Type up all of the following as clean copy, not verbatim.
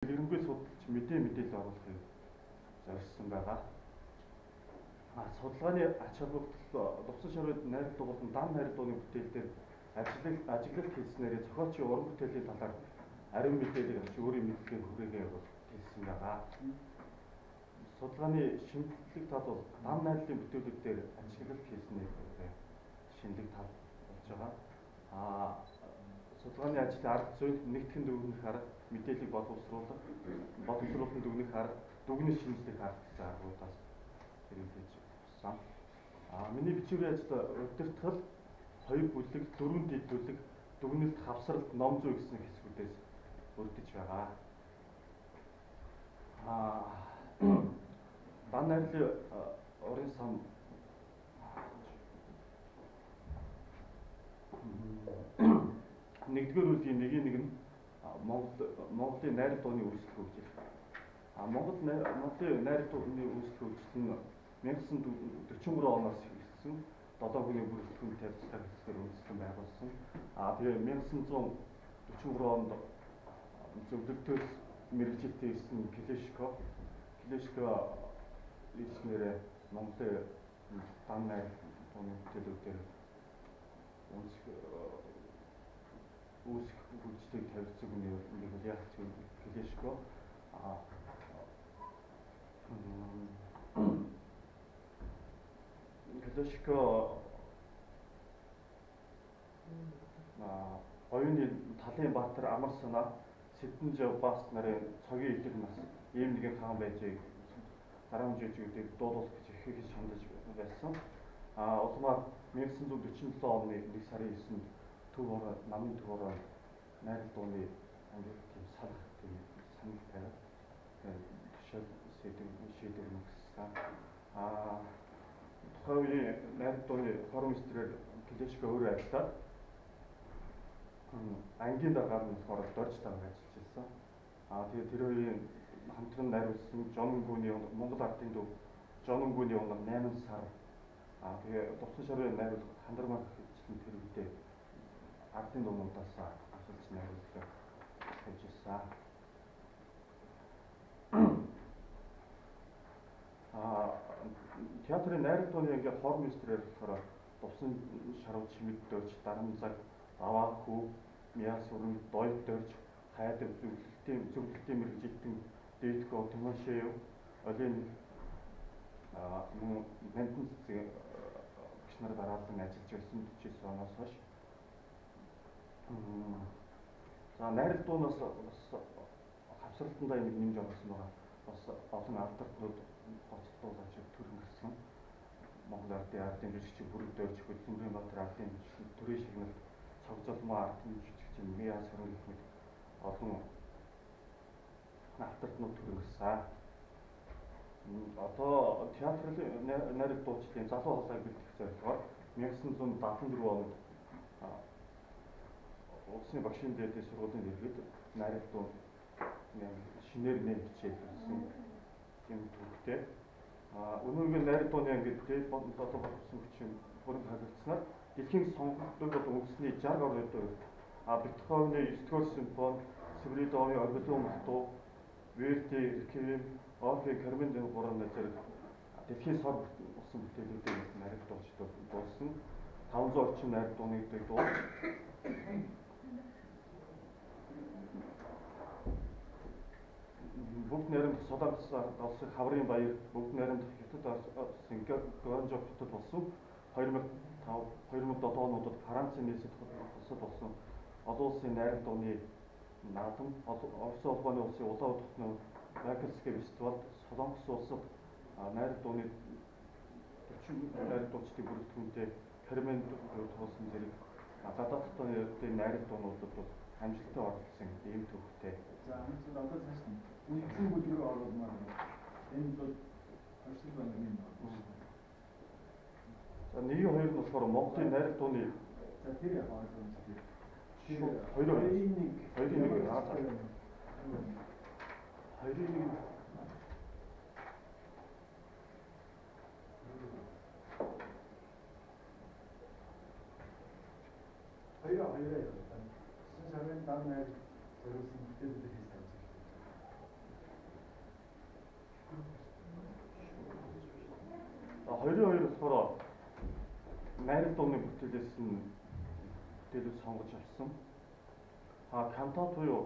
Иргэнгүй судалж мэдээлэл оруулахыг зорьсон байгаа. Судалгааны ач холбогдол Лувсан шороонд найраг болон дан найраг дууны бүтээлээр ажиглалт хийснээр зохиолчийн уран бүтээлийн талаар ариун мэдээлэл авч өөрийн мэдлэгийг хүрээгээ хэлсэн байгаа. Судалгааны шинжлэх тал бол дан найрлагын бүтээлүүдээр ажиглалт хийснээр шинэлэг тал болж байгаа. Судалгааны ажлын арга зүйн нэгтгэн дүгнэх арга, мэдээллийг боловсруулалтын дүгнэх арга, дүгнэлт шинжлэх арга гэсэн аргуудаас хэрэглэж болсон. Миний бичвэрийн ажил удирдгал, хоёр бүлэг, дөрвөн дэд бүлэг, дүгнэлт, хавсралт, ном зүй гэсэн хэсгүүдээс бүрдэж байгаа. Дан найрлагын урын сан нэгдүгээр үеийн нэг нь Монголын найраг дууны үүсэл хөгжил. Монголын найраг дууны үүсэл хөгжил нь 1943 оноос эхэлсэн. 7 хүний бүрэлдэхүүн тавьцтай хэсгээр үндэслэн байгуулсан. Тэгээ 1943 онд зөвлөлтөөс мэрэгжилтэй ирсэн Клешко ирснээр Монголын дан найраг дууны бүтээлүүдээр үүсэх хөгжлийг тавьдаг нь яг Клешко. Клешко оюуны талын баатар амар санаа Сэдэнжав Бас нарын цогийн элэг нас ийм нэгэн хаан байжээ дараа жижигүүдийг дуулуулах гэж их шандаж байсан. Улмаар 1947 оны 1 сарын 9-нд намын төв ороо найраг дууны ангид тийм санах тавиад тушаал шийдвэр нэгссэн. Тухайн үеийн найраг дууны форум эстрээр Клешко өөрөө ажиллаад ангийн даргаар нь болохоор дорж дарга ажиллаж байсан. Тэгээ тэр үеийн хамтран найруулсан Монгол ардын төв Жон өнгөний унаг 8 сар. Тэгээ Лувсан шороонд найруулах Хандармаа гэхэлэн тэр үедээ ардын дуунуудаас асуулж найруулах хийж ирсэн. Театрын найраг дууны анги хормейстрээр болохоор Лувсан шороо чимэг дөрж, Дарамзаг, Даваа хүү, Мяа сүрэн, Дойд дөрж, Хайдаг зөвлөлтийн мэрэгжилтэн Дэдко Тимошеев, Олен Ментэн цэцэг багш нар дараалан ажиллаж байсан 49 оноос хойш. Найраг дуунаас хавсралтандаа нэмж орсон байгаа. Бас олон алдартнууд гоцлуулж төрөн гэрсэн. Монгол ардын жижигч бүрэг дөрж Хөдөлмөрийн Баатар ардын төрийн шагналт цогцолмоо ардын жижигч Мяа сүрэн гэх мэт олон алдартнууд төрөн гэрсэн. Одоо театрын найраг дуучлалын залуу хоолойг бэлтгэх зорилгоор 1974 онд улсын багшийн дээдийн сургуулийн иргэд найраг дуу шинээр нэм хичээлсэн юм төвтэй. Өнөөгийн найраг дууны ангид дээд болон дотоод болсон хүчин бүрэн харагдсанаар дэлхийн сонгогддог болон өгсөний 60%. Бетховены 9-р симфони, Свиридовын Орбелон дуу, Верди, Реквием, Орфей, Кармен зэрэг зэрэг дэлхийн сар болсон бүтээлүүдээр найраг дуучлал дуулсан. 500 орчим найраг дууны дуу. Бүгд найрамдах Солонгос улсын Хаврын баяр, бүгд найрамдах Хятад улсын Гуанчжоу хотод болсон 2007 онуудад Францын нийслэл улсад болсон олон улсын найраг дууны наадам, Орос улбаны улсын улаан удахны Майкельский фестивалд Солонгос улсад найраг дууны 40 найраг дуучлалын бүрэлдэхүүнтэй Кармен туулсан зэрэг гадаадд дууны найраг дуунуудад бол амжилттай оролцсон ийм төвхтэй. За энэ одоо цааш нь үндсэн бүлгээр оруулмаар байна. Энэ бол орчин байна юм байна. За нэг хоёр нь болохоор Монголын найраг дууны за тэр яг ойлгомжтой. Хоёрын Сан шарын дан найраг зориулсан бүтээлүүдийг хийж 22 болохоор найрал дууны бүтээлээс нь бүтээлүүд сонгож авсан. Кантат буюу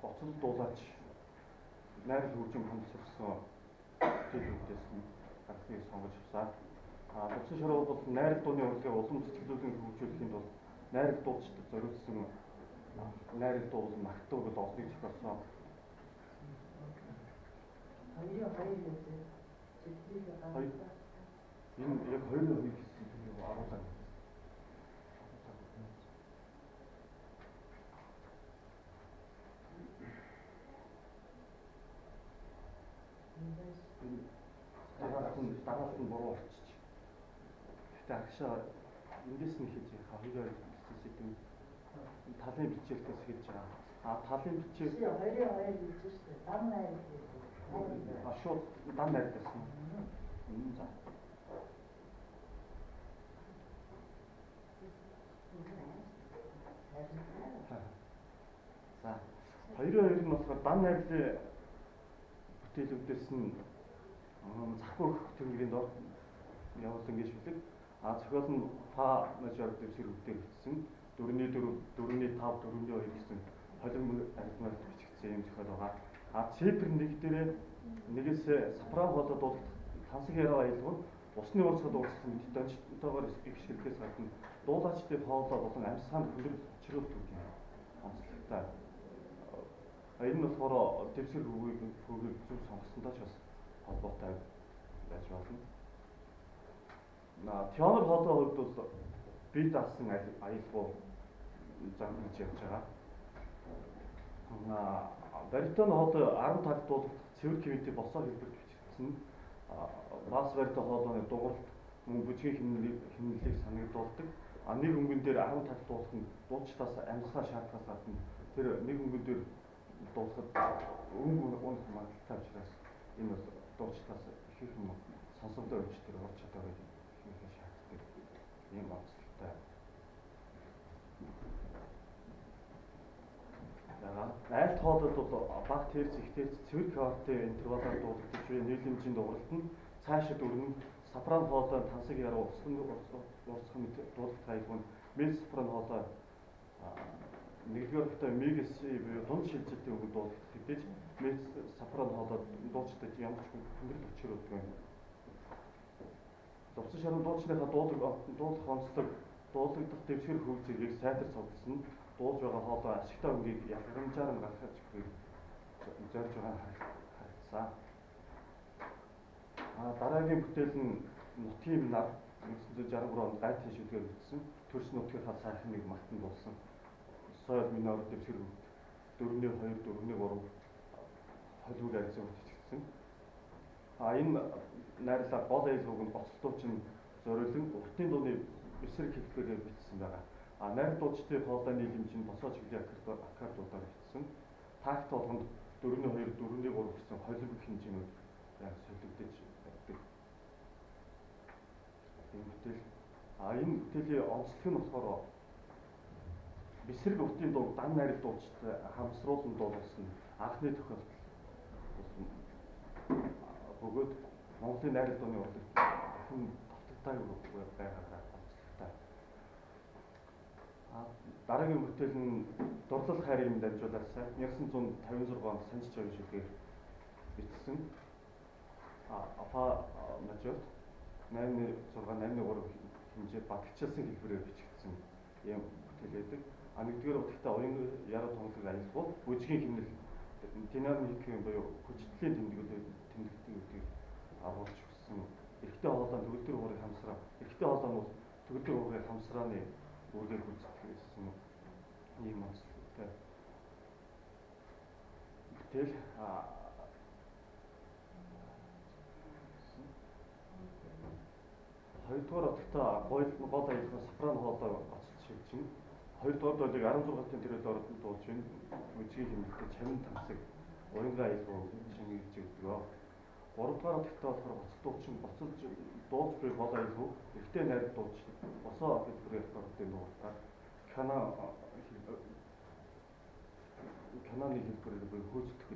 гоцол дуулаач найрал хөгжим хамсарсан бүтээлүүдээс нь гарахыг сонгож авсан. Төвсөн шороо бол найрал дууны урлагийг улам цэцгэлүүлэн хөгжүүлэхийн тулд найрал дуудчдад зориулсан найрал дуу магтуу гэдэг олныг зохиосон. Энэ яг 2 гэсэн юм аруулаа. Дараас нь буруу орчиж. Гэтэ агшаа эндээс нь хийж яхаа 2 сэдв талын бичээлтээс хийж байгаа. Талын бичээл 2 хийж штэ. Дан найр. Шууд дан найр гэсэн. За. За. 22 нь болохоор дан найрлын бүтээлүүдээс нь захгүй тэмдгийн дор явуулсан гэж хэлдэг. Зохиол нь фа мажор дэвсгэр бүтээл бичсэн. 4-4, 4-5, 4-2 гэсэн холимог арифмаар бичигдсэн юм зохиол байгаа. Цифр нэг дээрээ нэгээс сопрано хоолой дуулах тансаг яриа аялал усны урсгал уулзсан мэдтэйгээр их ширэхээс гадна дуулаачдын хоолой болон амьсгаанд хөлөг чирүүл төрж байна. Онцлогтой. Энэ нь болохоор дэвсгэр хөвгийг зөв сонгосондоо ч бас холбоотой байж болно. Теонор хоолойн хувьд бол бие даасан аялал зам хийж явж байгаа. Баритон хоолой 15 дуулах цэвэр кивэтэй босоо хэлбэрт бичигдсэн. Бас баритон хоолойны дугуйлт мөн бүжгийн химнэлийг санагдуулдаг. Нэг өнгөн дээр 15 дуулах нь дуучлаас амьсгаа шаардлагаас гадна тэр нэг өнгөн дээр дуулахад өнгө магадлалтай учраас энэ бол дуучлаас их юм сонсогдоо өгч тэр ур чадварыг хийх шаарддаг юм онцлогтой. Айлт хоолойд бол баг тэрц их тэрц цэвэр квартын интервалаар дуулагдаж буй нийлэмжийн дууралт нь цаашид өрнөн сопрано хоолой тансаг яруу урсгал мэт дуулалт хаягуун мэл сопрано хоолой нэгдүгээр хата мегас буюу дунд шилжилтийн үг дуулалт хэдэж мэл сопрано хоолой дуучдад ямар ч хүндрэл өчрөө өгдөг юм. Төвсөн шарын дуучныхаа дуулах онцлог дуулагдах дэвсгэр хөв зэргийг сайтар цугласан дуулж байгаа хоолой ашигтай өнгийг ялгамжаар нь гаргаж өгөхийг зорж байгаа харагдсан. Дараагийн бүтээл нь нутгийн нар 1963 онд гайтай шүлгээр бичсэн. Төрс нутгийнхаа сайхныг мартан дуулсан. Соёл минор дэвсгэр хөв 4-2, 4-3 холбог арьсан бичигдсэн. Энэ найрлага гол айлгууг нь гоцлтуучин зориулан уртын дууны эсрэг хэлбэрээр бичсэн байгаа. Найр дуучдын хоолой нийлэмж нь босоо чиглэлийн аккордуудаар бичсэн. Такт болгонд 4-2, 4-3 гэсэн холимог хэмжээнүүд солигдож байдаг. Энэ бүтээлийн онцлог нь болохоор эсрэг уртын дуу дан найр дуучид хамсруулан дуулсан анхны тохиолдол бөгөөд Монголын найрал дууны урлаг дахин давтагдаагүй байгаагаар онцлогтой. Дараагийн бүтээл нь дурлал хайрын дамжуулаасаа 1956 онд Санж Чавын шүлгээр бичсэн. Фа мажор 8-6-8-3 хэмжээ багтчилсан хэлбэрээр бичигдсэн юм бүтээл байдаг. Нэгдүгээр удаагта оюун яруу тонглог аялал бүжгийн хэмнэл динамик буюу хүчтэлийн тэмдэгтийн үгийг агуулж өгсөн. Эрэгтэй хоолой төгөлдөр уурыг хамсраа. Эрэгтэй хоолой нь төгөлдөр уурыг хамсрааны үргээр гүйцэтгэсэн ийм онцлогтой бүтээл. Хоёрдугаар удаагта гол аялал сопрано хоолой гоцлт шилжин. Хоёрдугаар доолыг 16-ын тэрэл ордонд дуулж байна. Бүжгийн хэмнэлтэй чамин тансаг уянгаа аялал шимгэж өгдөг. 3-дугаар удаагта болохоор гоцлтуучин боцолж дуулж буй гол аялал эртний найр дууч босоо хэлбэрээр ордын дуулалтаар кананы хэлбэрээр буй хөөцөлдөх